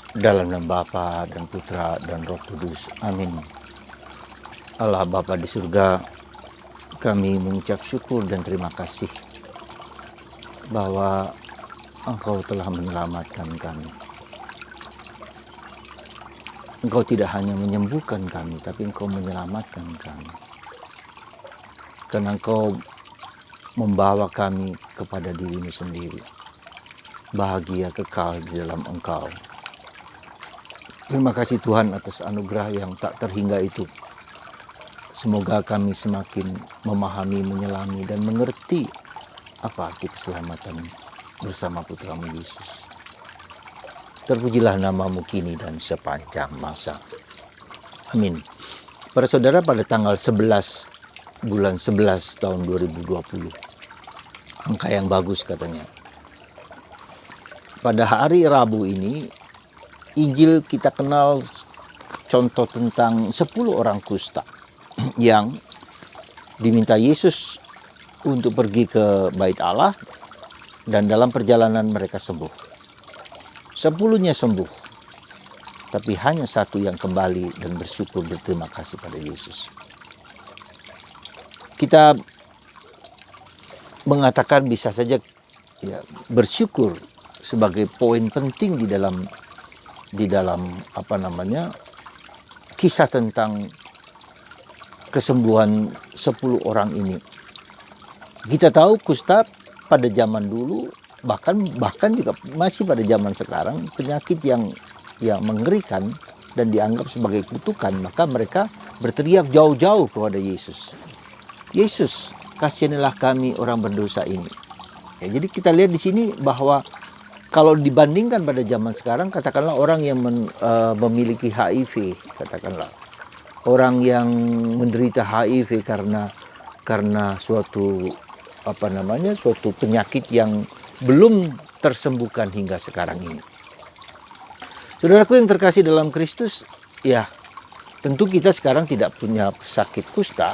Dalam nama Bapa dan Putra dan Roh Kudus. Amin. Allah Bapa di surga, kami mengucap syukur dan terima kasih bahwa Engkau telah menyelamatkan kami. Engkau tidak hanya menyembuhkan kami, tapi Engkau menyelamatkan kami. Karena Engkau membawa kami kepada diri-Mu sendiri. Bahagia kekal di dalam Engkau. Terima kasih Tuhan atas anugerah yang tak terhingga itu. Semoga kami semakin memahami, menyelami, dan mengerti apa arti keselamatan bersama Putra-Mu Yesus. Terpujilah nama-Mu kini dan sepanjang masa. Amin. Para saudara, pada tanggal 11 bulan 11 tahun 2020. Angka yang bagus katanya. Pada hari Rabu ini, Injil kita kenal contoh tentang 10 orang kusta yang diminta Yesus untuk pergi ke Bait Allah, dan dalam perjalanan mereka sembuh. 10-nya sembuh, tapi hanya satu yang kembali dan bersyukur berterima kasih pada Yesus. Kita mengatakan bisa saja ya, bersyukur sebagai poin penting di dalam kisah tentang kesembuhan 10 orang ini. Kita tahu kusta pada zaman dulu, bahkan juga masih pada zaman sekarang, penyakit yang mengerikan dan dianggap sebagai kutukan. Maka mereka berteriak jauh-jauh kepada Yesus. Yesus, kasihanilah kami orang berdosa ini. Ya, jadi kita lihat di sini bahwa kalau dibandingkan pada zaman sekarang, katakanlah orang yang memiliki HIV, katakanlah orang yang menderita HIV karena suatu suatu penyakit yang belum tersembuhkan hingga sekarang ini. Saudaraku yang terkasih dalam Kristus, ya tentu kita sekarang tidak punya sakit kusta,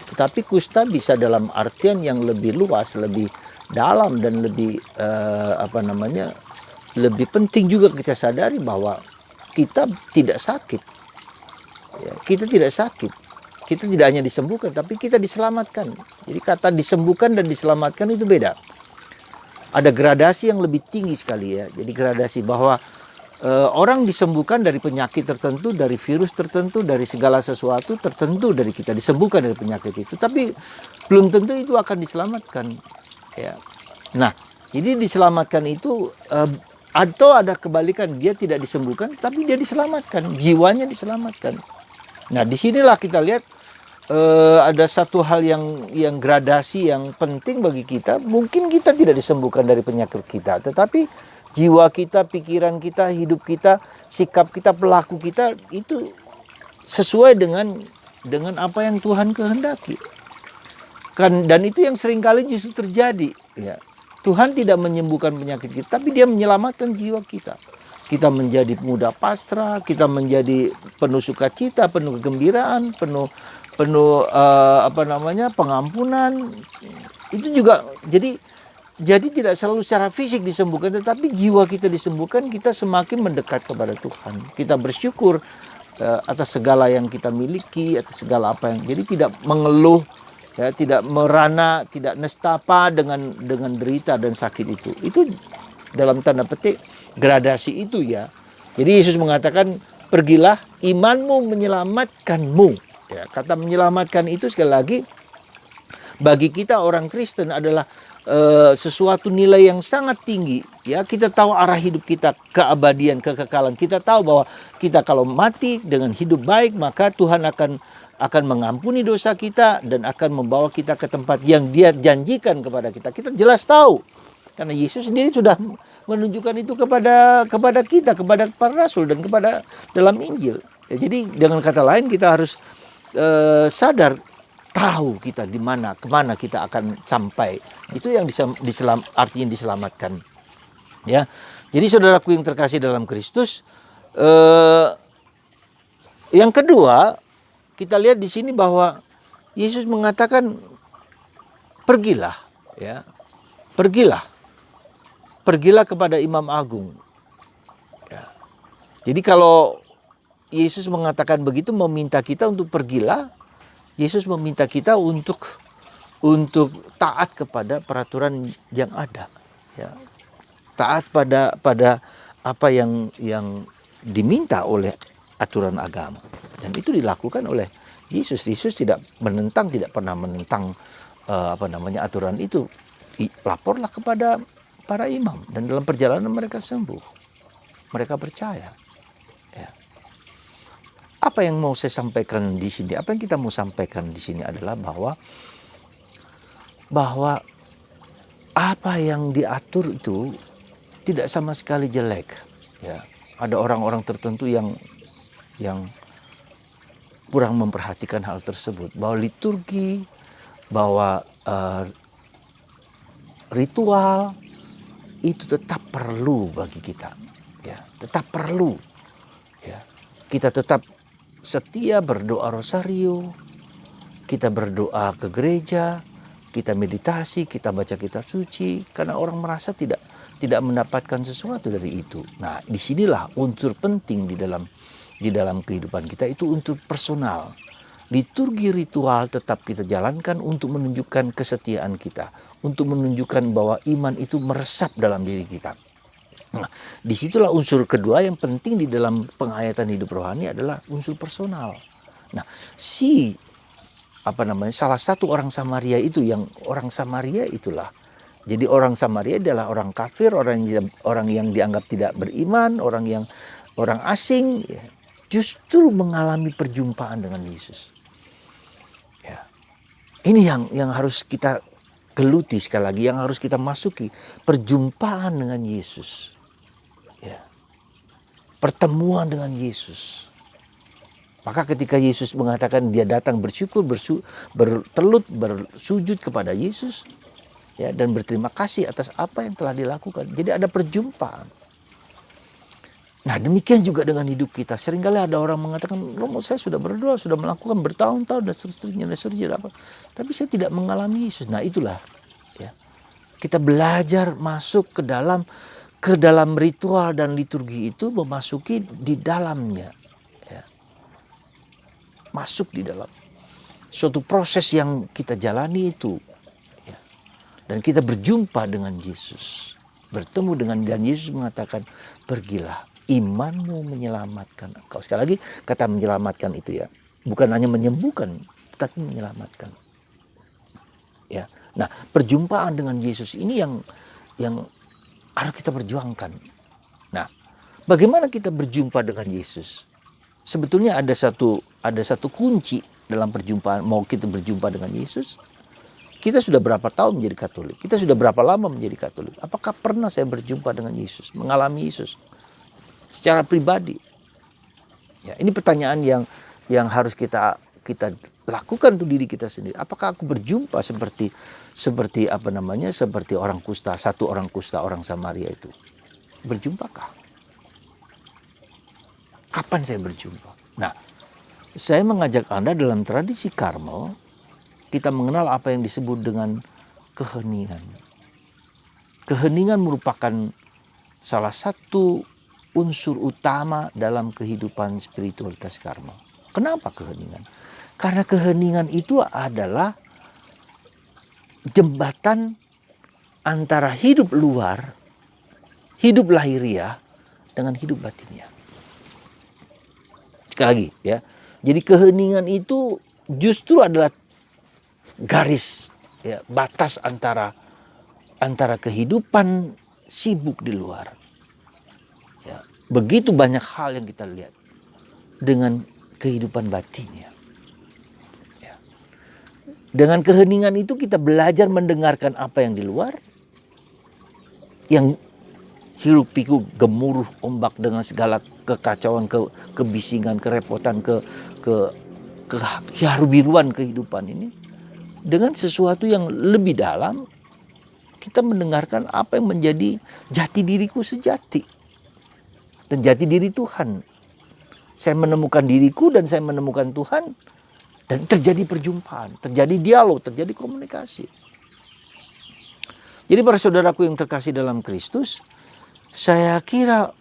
tetapi kusta bisa dalam artian yang lebih luas, lebih dalam, dan lebih lebih penting juga kita sadari bahwa kita tidak sakit. Ya, kita tidak sakit. Kita tidak hanya disembuhkan, tapi kita diselamatkan. Jadi kata disembuhkan dan diselamatkan itu beda. Ada gradasi yang lebih tinggi sekali ya. Jadi gradasi bahwa orang disembuhkan dari penyakit tertentu, dari virus tertentu, dari segala sesuatu tertentu, dari kita disembuhkan dari penyakit itu. Tapi belum tentu itu akan diselamatkan. Ya. Nah, jadi diselamatkan itu atau ada kebalikan, dia tidak disembuhkan, tapi dia diselamatkan, jiwanya diselamatkan. Nah, disinilah kita lihat ada satu hal yang gradasi yang penting bagi kita. Mungkin kita tidak disembuhkan dari penyakit kita, tetapi jiwa kita, pikiran kita, hidup kita, sikap kita, pelaku kita itu sesuai dengan apa yang Tuhan kehendaki. Dan itu yang seringkali justru terjadi. Ya. Tuhan tidak menyembuhkan penyakit kita, tapi Dia menyelamatkan jiwa kita. Kita menjadi mudah pasrah, kita menjadi penuh sukacita, penuh kegembiraan, penuh pengampunan. Itu juga jadi tidak selalu secara fisik disembuhkan, tetapi jiwa kita disembuhkan, kita semakin mendekat kepada Tuhan. Kita bersyukur atas segala yang kita miliki, atas segala apa yang, jadi tidak mengeluh, ya, tidak merana, tidak nestapa dengan derita dan sakit itu. Itu dalam tanda petik gradasi itu ya. Jadi Yesus mengatakan, pergilah, imanmu menyelamatkanmu. Ya, kata menyelamatkan itu sekali lagi bagi kita orang Kristen adalah sesuatu nilai yang sangat tinggi. Ya, kita tahu arah hidup kita, keabadian, kekekalan. Kita tahu bahwa kita kalau mati dengan hidup baik, maka Tuhan akan mengampuni dosa kita dan akan membawa kita ke tempat yang Dia janjikan kepada kita. Kita jelas tahu, karena Yesus sendiri sudah menunjukkan itu kepada kita, kepada para rasul dan kepada dalam Injil. Ya, jadi dengan kata lain kita harus sadar, tahu kita di mana, kemana kita akan sampai. Itu yang artinya diselamatkan. Ya, jadi saudaraku yang terkasih dalam Kristus, yang kedua kita lihat di sini bahwa Yesus mengatakan, pergilah, ya, pergilah kepada Imam Agung. Ya. Jadi kalau Yesus mengatakan begitu, meminta kita untuk pergilah, Yesus meminta kita untuk taat kepada peraturan yang ada, ya. Taat pada apa yang diminta oleh aturan agama, dan itu dilakukan oleh Yesus. Yesus tidak pernah menentang aturan itu. Laporlah kepada para imam, dan dalam perjalanan mereka sembuh, mereka percaya. Ya. Apa yang mau saya sampaikan di sini? Apa yang kita mau sampaikan di sini adalah bahwa apa yang diatur itu tidak sama sekali jelek. Ya, ada orang-orang tertentu yang kurang memperhatikan hal tersebut. Bahwa liturgi, bahwa ritual itu tetap perlu bagi kita. Ya, tetap perlu. Ya, kita tetap setia berdoa rosario, kita berdoa ke gereja, kita meditasi, kita baca kitab suci, karena orang merasa tidak mendapatkan sesuatu dari itu. Nah, disinilah unsur penting di dalam kehidupan kita, itu unsur personal. Liturgi ritual tetap kita jalankan untuk menunjukkan kesetiaan kita, untuk menunjukkan bahwa iman itu meresap dalam diri kita. Nah, disitulah unsur kedua yang penting di dalam penghayatan hidup rohani adalah unsur personal. Nah, salah satu orang Samaria itulah. Jadi orang Samaria adalah orang kafir, orang yang dianggap tidak beriman, orang asing, ya, justru mengalami perjumpaan dengan Yesus. Ya. Ini yang harus kita geluti sekali lagi, yang harus kita masuki, perjumpaan dengan Yesus. Ya. Pertemuan dengan Yesus. Maka ketika Yesus mengatakan dia datang bersyukur, bertelut, bersujud kepada Yesus, ya, dan berterima kasih atas apa yang telah dilakukan. Jadi ada perjumpaan. Nah, demikian juga dengan hidup kita. Seringkali ada orang mengatakan, saya sudah berdoa, sudah melakukan bertahun-tahun dan seterusnya apa. Tapi saya tidak mengalami Yesus. Nah, itulah, ya. Kita belajar masuk ke dalam ritual dan liturgi itu, memasuki di dalamnya. Ya. Masuk di dalam suatu proses yang kita jalani itu. Dan kita berjumpa dengan Yesus. Bertemu dan Yesus mengatakan, pergilah, imanmu menyelamatkan engkau. Sekali lagi, kata menyelamatkan itu, ya, bukan hanya menyembuhkan, tapi menyelamatkan. Ya. Nah, perjumpaan dengan Yesus ini yang harus kita perjuangkan. Nah, bagaimana kita berjumpa dengan Yesus? Sebetulnya ada satu kunci dalam perjumpaan. Mau kita berjumpa dengan Yesus, kita sudah berapa tahun menjadi Katolik? Kita sudah berapa lama menjadi Katolik? Apakah pernah saya berjumpa dengan Yesus, mengalami Yesus secara pribadi? Ya, ini pertanyaan yang harus kita lakukan untuk diri kita sendiri. Apakah aku berjumpa seperti orang kusta, orang Samaria itu? Berjumpakah? Kapan saya berjumpa? Nah, saya mengajak Anda dalam tradisi Karmel, kita mengenal apa yang disebut dengan keheningan. Keheningan merupakan salah satu unsur utama dalam kehidupan spiritualitas Karmel. Kenapa keheningan? Karena keheningan itu adalah jembatan antara hidup luar, hidup lahiriah, dengan hidup batinnya. Sekali lagi, ya. Jadi keheningan itu justru adalah garis, ya, batas antara kehidupan sibuk di luar. Ya, begitu banyak hal yang kita lihat dengan kehidupan batinnya. Ya. Dengan keheningan itu kita belajar mendengarkan apa yang di luar, yang hiruk pikuk gemuruh ombak dengan segala kekacauan, kebisingan, kerepotan, keharu-biruan kehidupan ini. Dengan sesuatu yang lebih dalam, kita mendengarkan apa yang menjadi jati diriku sejati. Dan jati diri Tuhan. Saya menemukan diriku dan saya menemukan Tuhan. Dan terjadi perjumpaan, terjadi dialog, terjadi komunikasi. Jadi para saudaraku yang terkasih dalam Kristus, saya kira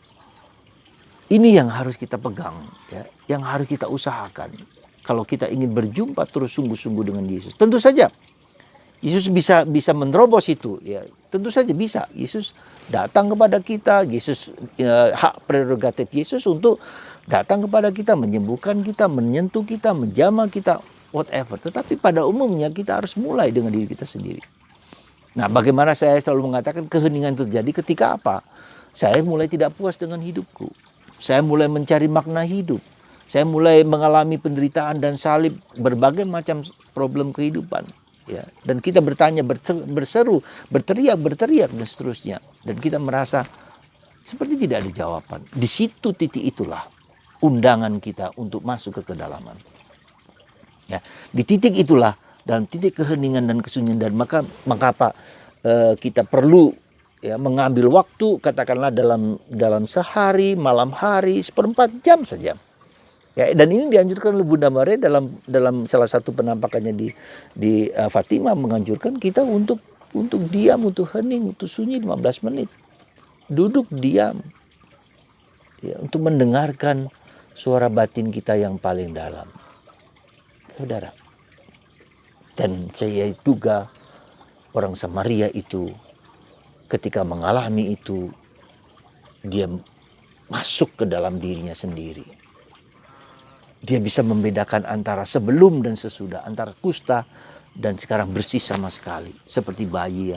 Ini yang harus kita pegang, ya, yang harus kita usahakan. Kalau kita ingin berjumpa terus sungguh-sungguh dengan Yesus, tentu saja Yesus bisa menerobos itu, ya. Tentu saja bisa. Yesus datang kepada kita, Yesus hak prerogatif Yesus untuk datang kepada kita, menyembuhkan kita, menyentuh kita, menjamah kita, whatever. Tetapi pada umumnya kita harus mulai dengan diri kita sendiri. Nah, bagaimana saya selalu mengatakan keheningan itu terjadi ketika apa? Saya mulai tidak puas dengan hidupku. Saya mulai mencari makna hidup. Saya mulai mengalami penderitaan dan salib, berbagai macam problem kehidupan. Ya, dan kita bertanya, berseru, berteriak dan seterusnya. Dan kita merasa seperti tidak ada jawaban. Di situ titik itulah undangan kita untuk masuk ke kedalaman. Ya, di titik itulah dan titik keheningan dan kesunyian, dan maka apa kita perlu, ya, mengambil waktu, katakanlah dalam sehari, malam hari, 1/4 jam saja. Ya, dan ini dianjurkan oleh Bunda Maria dalam salah satu penampakannya di Fatima, menganjurkan kita untuk diam, untuk hening, untuk sunyi 15 menit. Duduk diam. Ya, untuk mendengarkan suara batin kita yang paling dalam. Saudara. Dan saya duga orang Samaria itu ketika mengalami itu, dia masuk ke dalam dirinya sendiri. Dia bisa membedakan antara sebelum dan sesudah, antara kusta dan sekarang bersih sama sekali. Seperti bayi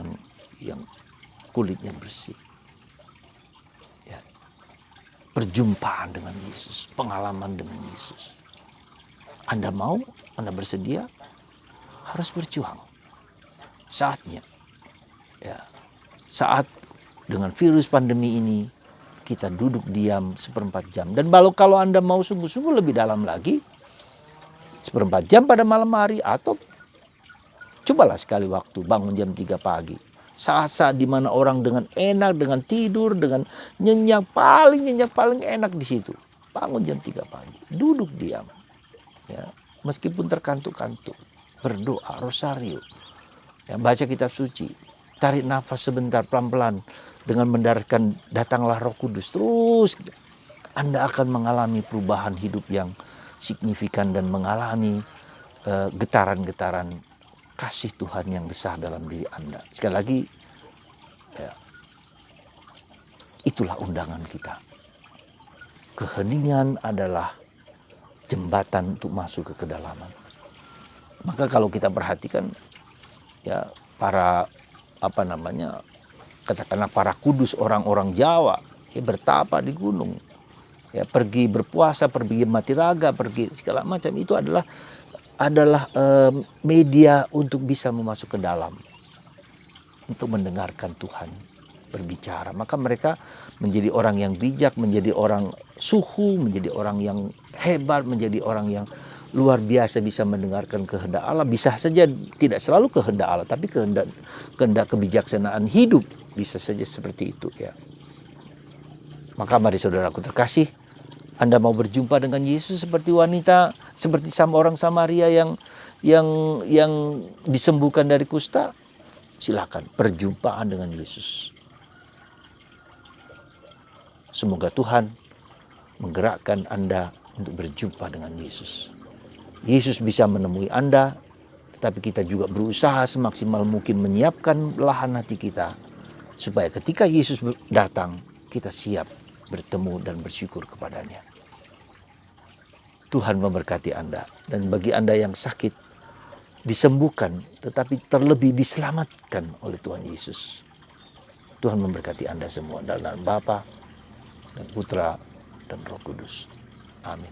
yang kulitnya bersih. Ya. Perjumpaan dengan Yesus, pengalaman dengan Yesus. Anda mau, Anda bersedia, harus berjuang. Saatnya. Ya. Saat dengan virus pandemi ini, kita duduk diam 1/4 jam. Dan kalau Anda mau sungguh-sungguh lebih dalam lagi, 1/4 jam pada malam hari, atau cobalah sekali waktu bangun jam 3 pagi. Saat-saat di mana orang dengan enak, dengan tidur, dengan nyenyak paling enak di situ. Bangun jam 3 pagi, duduk diam. Ya, meskipun terkantuk-kantuk, berdoa, rosario, ya, baca kitab suci, tarik nafas sebentar pelan-pelan dengan mendaratkan datanglah Roh Kudus. Terus Anda akan mengalami perubahan hidup yang signifikan dan mengalami getaran-getaran kasih Tuhan yang besar dalam diri Anda. Sekali lagi, ya, itulah undangan kita. Keheningan adalah jembatan untuk masuk ke kedalaman. Maka kalau kita perhatikan, ya, para katakanlah para kudus, orang-orang Jawa, ya, bertapa di gunung, ya, pergi berpuasa, pergi mati raga, pergi segala macam, itu adalah media untuk bisa memasuk ke dalam, untuk mendengarkan Tuhan berbicara. Maka mereka menjadi orang yang bijak, menjadi orang suhu, menjadi orang yang hebat, menjadi orang yang luar biasa bisa mendengarkan kehendak Allah. Bisa saja tidak selalu kehendak Allah, tapi kehendak kebijaksanaan hidup bisa saja seperti itu, ya. Maka mari saudaraku terkasih, Anda mau berjumpa dengan Yesus seperti wanita, seperti sama orang Samaria yang disembuhkan dari kusta, silakan perjumpaan dengan Yesus. Semoga Tuhan menggerakkan Anda untuk berjumpa dengan Yesus. Yesus bisa menemui Anda, tetapi kita juga berusaha semaksimal mungkin menyiapkan lahan hati kita, supaya ketika Yesus datang, kita siap bertemu dan bersyukur kepadanya. Tuhan memberkati Anda, dan bagi Anda yang sakit, disembuhkan, tetapi terlebih diselamatkan oleh Tuhan Yesus. Tuhan memberkati Anda semua dalam nama Bapa dan Putra dan Roh Kudus. Amin.